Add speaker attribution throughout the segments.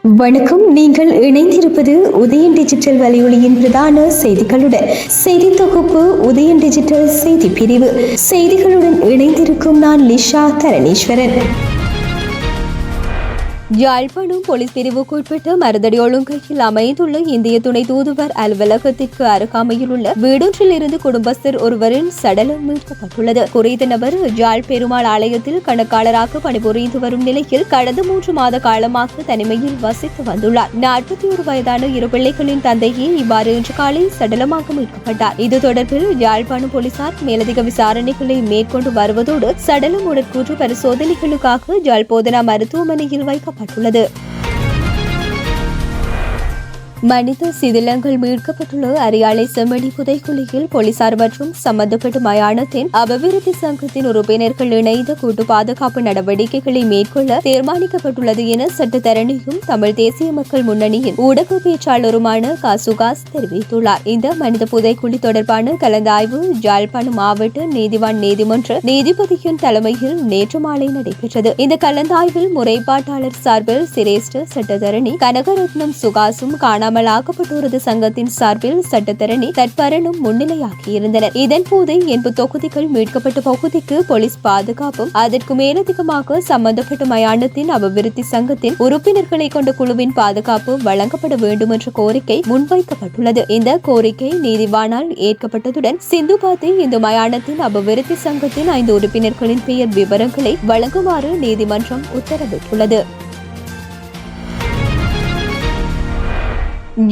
Speaker 1: வணக்கம். நீங்கள் இணைந்திருப்பது உதயன் டிஜிட்டல் வலையொலியின் பிரதான செய்திகளுடன். செய்தி தொகுப்பு உதயன் டிஜிட்டல் செய்தி பிரிவு. செய்திகளுடன் இணைந்திருக்கும் நான் லிஷா தரணீஸ்வரன். யாழ்ப்பாணம் போலீஸ் பிரிவுக்குட்பட்ட மருதடி ஒழுங்கையில் அமைந்துள்ள இந்திய துணை தூதுவர் அலுவலகத்திற்கு அருகாமையில் உள்ள வீடொன்றில் இருந்து குடும்பஸ்தர் ஒருவரின் சடலம் மீட்கப்பட்டுள்ளது. குறித்த நபர் யாழ் பெருமாள் ஆலயத்தில் கணக்காளராக பணிபுரிந்து வரும் நிலையில் கடந்த 3 மாத காலமாக தனிமையில் வசித்து வந்துள்ளார். 41 வயதான 2 பிள்ளைகளின் தந்தையே இவ்வாறு இன்று காலை சடலமாக மீட்கப்பட்டார். இது தொடர்பில் யாழ்ப்பாணம் போலீசார் மேலதிக விசாரணைகளை மேற்கொண்டு வருவதோடு சடலம் உடற்கூற்று பரிசோதனைகளுக்காக யாழ் போதனா மருத்துவமனையில் வைக்கப்பட்டுள்ளது. மனித சிதிலங்கள் மீட்கப்பட்டுள்ள அரியாலை செம்மணி புதைக்குழியில் போலீசார் மற்றும் சம்பந்தப்பட்ட மயானத்தின் அபிவிருத்தி சங்கத்தின் உறுப்பினர்கள் இணைந்த கூட்டு பாதுகாப்பு நடவடிக்கைகளை மேற்கொள்ள தீர்மானிக்கப்பட்டுள்ளது என சட்டத்தரணியும் தமிழ் தேசிய மக்கள் முன்னணியின் ஊடக பேச்சாளருமான காசுகாஸ் தெரிவித்துள்ளார். இந்த மனித புதைக்குழி தொடர்பான கலந்தாய்வு யாழ்ப்பாணம் மாவட்ட நீதிவான் நீதிமன்ற நீதிபதியின் தலைமையில் நேற்று மாலை நடைபெற்றது. இந்த கலந்தாய்வில் முறைப்பாட்டாளர் சார்பில் சிரேஷ்ட சட்டத்தரணி கனகரத்னம் சுகாசும் ஆக்கப்பட்டோரது சங்கத்தின் சார்பில் சட்டத்தரணி தற்பரனும் முன்னிலையாகியிருந்தனர். இதன்போது 80 தொகுதிகள் மீட்கப்பட்ட பகுதிக்கு போலீஸ் பாதுகாப்பும் அதற்கு மேலதிகமாக சம்பந்தப்பட்ட மயானத்தின் அபிவிருத்தி சங்கத்தின் உறுப்பினர்களை கொண்ட குழுவின் பாதுகாப்பு வழங்கப்பட வேண்டும் என்ற கோரிக்கை முன்வைக்கப்பட்டுள்ளது. இந்த கோரிக்கை நீதிவானால் ஏற்கப்பட்டதுடன் சிந்துபாத்தி இந்து மயானத்தின் அபிவிருத்தி சங்கத்தின் 5 உறுப்பினர்களின் பெயர் விவரங்களை வழங்குமாறு நீதிமன்றம் உத்தரவிட்டுள்ளது.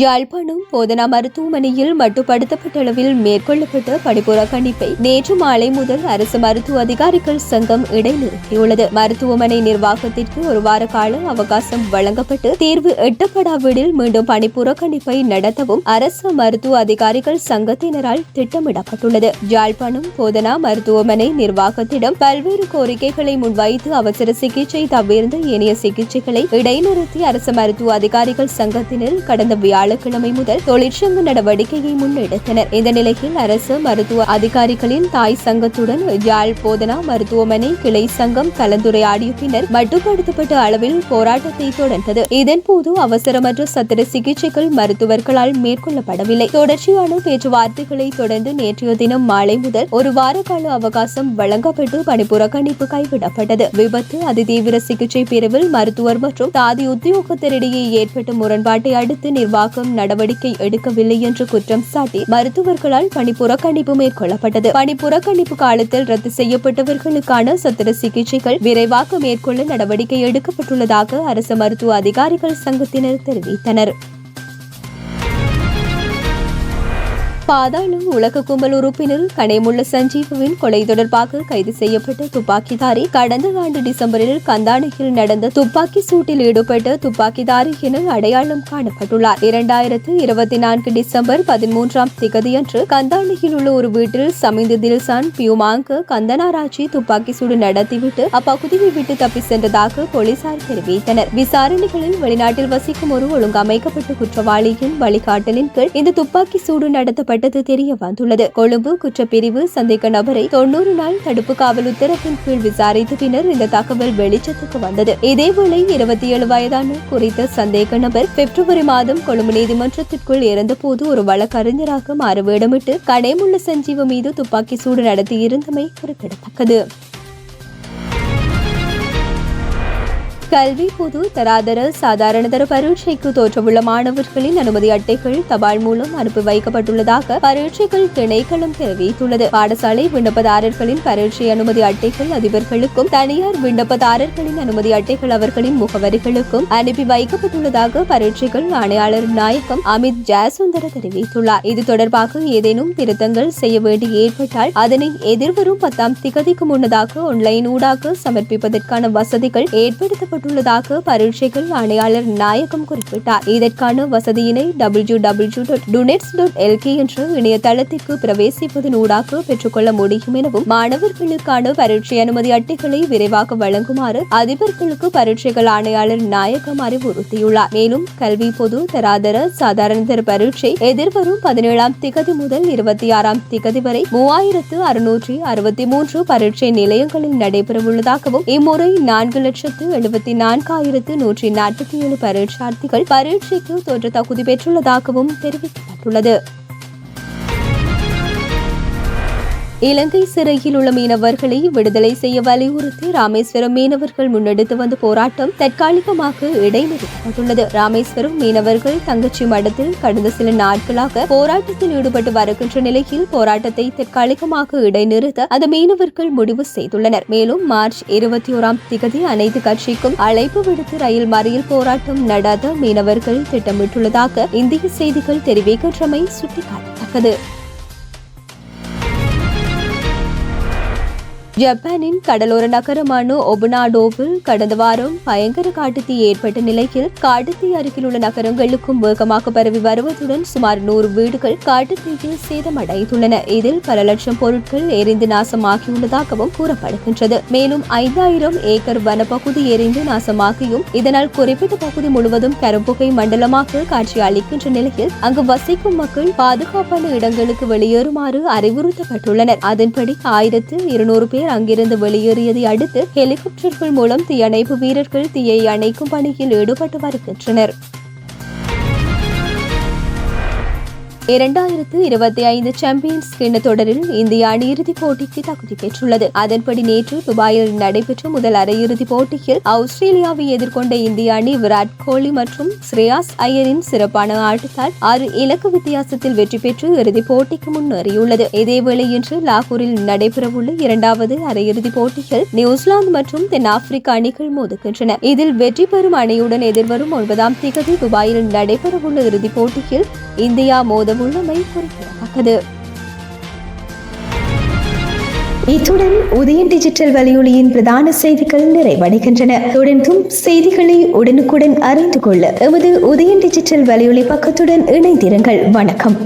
Speaker 1: யாழ்ப்பாணம் போதனா மருத்துவமனையில் மட்டுப்படுத்தப்பட்ட அளவில் மேற்கொள்ளப்பட்ட பணிப்புறக்கணிப்பை நேற்று மாலை முதல் அரசு மருத்துவ அதிகாரிகள் சங்கம் இடைநிறுத்தியுள்ளது. மருத்துவமனை நிர்வாகத்திற்கு 1 வார கால அவகாசம் வழங்கப்பட்டு தீர்வு எட்டப்படாவிடில் மீண்டும் பணிப்புறக்கணிப்பை நடத்தவும் அரசு மருத்துவ அதிகாரிகள் சங்கத்தினரால் திட்டமிடப்பட்டுள்ளது. யாழ்ப்பாணம் போதனா மருத்துவமனை நிர்வாகத்திடம் பல்வேறு கோரிக்கைகளை முன்வைத்து அவசர சிகிச்சை தவிர்ந்த ஏனைய சிகிச்சைகளை இடைநிறுத்தி அரசு மருத்துவ அதிகாரிகள் சங்கத்தினர் கடந்த வியாழக்கிழமை முதல் தொழிற்சங்க நடவடிக்கையை முன்னெடுத்தனர். இந்த நிலையில் அரசு மருத்துவ அதிகாரிகளின் தாய் சங்கத்துடன் யாழ் போதனா மருத்துவமனை கிளை சங்கம் கலந்துரையாடிய பின்னர் மட்டுப்படுத்தப்பட்ட அளவில் போராட்டத்தை தொடர்ந்தது. இதன்போது அவசரமற்ற சத்திர சிகிச்சைகள் மருத்துவர்களால் மேற்கொள்ளப்படவில்லை. தொடர்ச்சியான பேச்சுவார்த்தைகளை தொடர்ந்து நேற்றைய தினம் மாலை முதல் 1 வார கால அவகாசம் வழங்கப்பட்டு பணிப்புறக்கணிப்பு கைவிடப்பட்டது. விபத்து அதிதீவிர சிகிச்சை பிரிவில் மருத்துவர் மற்றும் தாதி உத்தியோகத்தரிடையே ஏற்பட்ட முரண்பாட்டை அடுத்து நிர்வாகம் நடவடிக்கை எடுக்கவில்லை என்று குற்றம் சாட்டி மருத்துவர்களால் பணிப்புறக்கணிப்பு மேற்கொள்ளப்பட்டது. பணிப்புறக்கணிப்பு காலத்தில் ரத்து செய்யப்பட்டவர்களுக்கான சத்திர சிகிச்சைகள் விரைவாக மேற்கொள்ள நடவடிக்கை எடுக்கப்பட்டுள்ளதாக அரசு மருத்துவ அதிகாரிகள் சங்கத்தினர் தெரிவித்தனர். பாதாளம் உலக கும்பல் உறுப்பினர் கனேமுள்ள சஞ்சீவுவின் கொலை தொடர்பாக கைது செய்யப்பட்ட துப்பாக்கிதாரி கடந்த ஆண்டு டிசம்பரில் கந்தானையில் நடந்த துப்பாக்கி சூட்டில் ஈடுபட்ட துப்பாக்கிதாரி என அடையாளம் காணப்பட்டுள்ளார். 2024 டிசம்பர் 13ஆம் திகதியன்று கந்தானையில் உள்ள ஒரு வீட்டில் சமிந்து தில்சான் பியூமாங்க கந்தனாராட்சி துப்பாக்கி சூடு நடத்திவிட்டு அப்பகுதியை விட்டு தப்பி சென்றதாக போலீசார் தெரிவித்தனர். விசாரணைகளில் வெளிநாட்டில் வசிக்கும் ஒரு ஒழுங்கமைக்கப்பட்ட குற்றவாளியின் வழிகாட்டலின் கீழ் இந்த துப்பாக்கி சூடு நடத்தப்பட்ட தெரிய வந்துள்ளது. கொழும்பு குற்றப்பிரிவு சந்தேக நபரை 90 நாள் தடுப்பு காவல் உத்தரவின் கீழ் விசாரித்த பின்னர் இந்த தகவல் வெளிச்சத்துக்கு வந்தது. இதேவேளை 27 வயதான குறித்த சந்தேக நபர் பிப்ரவரி மாதம் கொழும்பு நீதிமன்றத்திற்குள் இருந்தபோது ஒரு வழக்கறிஞராக மாறு வேடமிட்டு கனேமுள்ள சஞ்சீவ மீது துப்பாக்கி சூடு நடத்தியிருந்தமை குறிப்பிடத்தக்கது. கல்வி பொது தராதர சாதாரணதர பரீட்சைக்கு தோற்றவுள்ள மாணவர்களின் அனுமதி அட்டைகள் தபால் மூலம் அனுப்பி வைக்கப்பட்டுள்ளதாக பரீட்சைகள் திணைக்களம் தெரிவித்துள்ளது. பாடசாலை விண்ணப்பதாரர்களின் பரீட்சை அனுமதி அட்டைகள் அதிபர்களுக்கும் தனியார் விண்ணப்பதாரர்களின் அனுமதி அட்டைகள் அவர்களின் முகவரிகளுக்கும் அனுப்பி வைக்கப்பட்டுள்ளதாக பரீட்சைகள் ஆணையாளர் நாயகம் அமித் ஜெயசுந்தர தெரிவித்துள்ளார். இது தொடர்பாக ஏதேனும் திருத்தங்கள் செய்ய வேண்டி ஏற்பட்டால் அதனை எதிர்வரும் 10ஆம் திகதிக்கு முன்னதாக ஆன்லைன் ஊடாக சமர்ப்பிப்பதற்கான வசதிகள் ஏற்படுத்தப்பட்டுள்ளதாக பரீட்சைகள் ஆணையாளர் நாயகம் குறிப்பிட்டார். இதற்கான வசதியினை www.dunets.lk என்ற இணையதளத்திற்கு பிரவேசிப்பதன் ஊடாக பெற்றுக்கொள்ள முடியும் எனவும் மாணவர்களுக்கான பரீட்சை அனுமதி அட்டைகளை விரைவாக வழங்குமாறு அதிபர்களுக்கு பரீட்சைகள் ஆணையாளர் நாயகம் அறிவுறுத்தியுள்ளார். மேலும் கல்வி பொது தராதர சாதாரணதர பரீட்சை எதிர்வரும் 17ஆம் திகதி முதல் 26ஆம் திகதி வரை 3663 பரீட்சை நிலையங்களில் நடைபெறவுள்ளதாகவும் இம்முறை 4,70,000 64,147 பரீட்சார்த்திகள் பரீட்சைக்கு தோற்ற தகுதி பெற்றுள்ளதாகவும் தெரிவிக்கப்பட்டுள்ளது. இலங்கை சிறையில் உள்ள மீனவர்களை விடுதலை செய்ய வலியுறுத்தி ராமேஸ்வரம் மீனவர்கள் முன்னெடுத்து வந்த போராட்டம் தற்காலிகமாக இடைநிறுத்தப்பட்டுள்ளது. ராமேஸ்வரம் மீனவர்கள் தங்கச்சி மடத்தில் கடந்த சில நாட்களாக போராட்டத்தில் ஈடுபட்டு வருகின்ற நிலையில் போராட்டத்தை தற்காலிகமாக இடைநிறுத்த அந்த மீனவர்கள் முடிவு செய்துள்ளனர். மேலும் மார்ச் 21 அனைத்து கட்சிக்கும் அழைப்பு விடுத்து ரயில் மறியல் போராட்டம் நடாத்த மீனவர்கள் திட்டமிட்டுள்ளதாக இந்திய செய்திகள் தெரிவிக்கின்றமை சுட்டிக்காட்டத்தக்கது. ஜப்பானின் கடலோர நகரமான ஒபனாடோவில் கடந்த வாரம் பயங்கர காட்டுத்தீ ஏற்பட்ட நிலையில் காட்டுத்தீ அருகில் உள்ள நகரங்களுக்கும் வேகமாக பரவி வருவதுடன் சுமார் 100 வீடுகள் காட்டுத்தீயில் சேதமடைந்துள்ளன. இதில் பல லட்சம் பொருட்கள் எரிந்து நாசமாகியுள்ளதாகவும் கூறப்படுகின்றது. மேலும் 5000 ஏக்கர் வனப்பகுதி எரிந்து நாசமாகியும் இதனால் குறிப்பிட்ட பகுதி முழுவதும் கரும்புகை மண்டலமாக காட்சி அளிக்கின்ற நிலையில் அங்கு வசிக்கும் மக்கள் பாதுகாப்பான இடங்களுக்கு வெளியேறுமாறு அறிவுறுத்தப்பட்டுள்ளனர். அதன்படி 1200 பேர் அங்கிருந்து வெளியேறியதை அடுத்து ஹெலிகாப்டர்கள் மூலம் தீயணைப்பு வீரர்கள் தீயை அணைக்கும் பணியில் ஈடுபட்டு வருகின்றனர். 2025 சாம்பியன்ஸ் கிண்ண தொடரில் இந்திய அணி இறுதிப் போட்டிக்கு தகுதி பெற்றுள்ளது. அதன்படி நேற்று துபாயில் நடைபெற்ற முதல் அரையிறுதிப் போட்டியில் ஆஸ்திரேலியாவை எதிர்கொண்ட இந்திய அணி விராட் கோலி மற்றும் ஸ்ரேயாஸ் ஐயரின் சிறப்பான ஆட்டத்தால் 6 இலக்க வித்தியாசத்தில் வெற்றி பெற்று இறுதிப் போட்டிக்கு முன்னேறியுள்ளது. இதேவேளை இன்று லாகூரில் நடைபெறவுள்ள 2வது அரையிறுதிப் போட்டியில் நியூசிலாந்து மற்றும் தென்னாப்பிரிக்க அணிகள் மோதுகின்றன. இதில் வெற்றி பெறும் அணியுடன் எதிர்வரும் 9ஆம் தேதி துபாயில் நடைபெறவுள்ள இறுதிப் போட்டியில் இந்தியா மோதவுள்ளமை குறிப்பிடத்தக்கது. இத்துடன் உதயன் டிஜிட்டல் வலையொலியின் பிரதான செய்திகள் நிறைவடைகின்றன. தொடர்ந்தும் செய்திகளை உடனுக்குடன் அறிந்து கொள்ள எமது உதயன் டிஜிட்டல் வலையொலி பக்கத்துடன் இணைந்திருங்கள். வணக்கம்.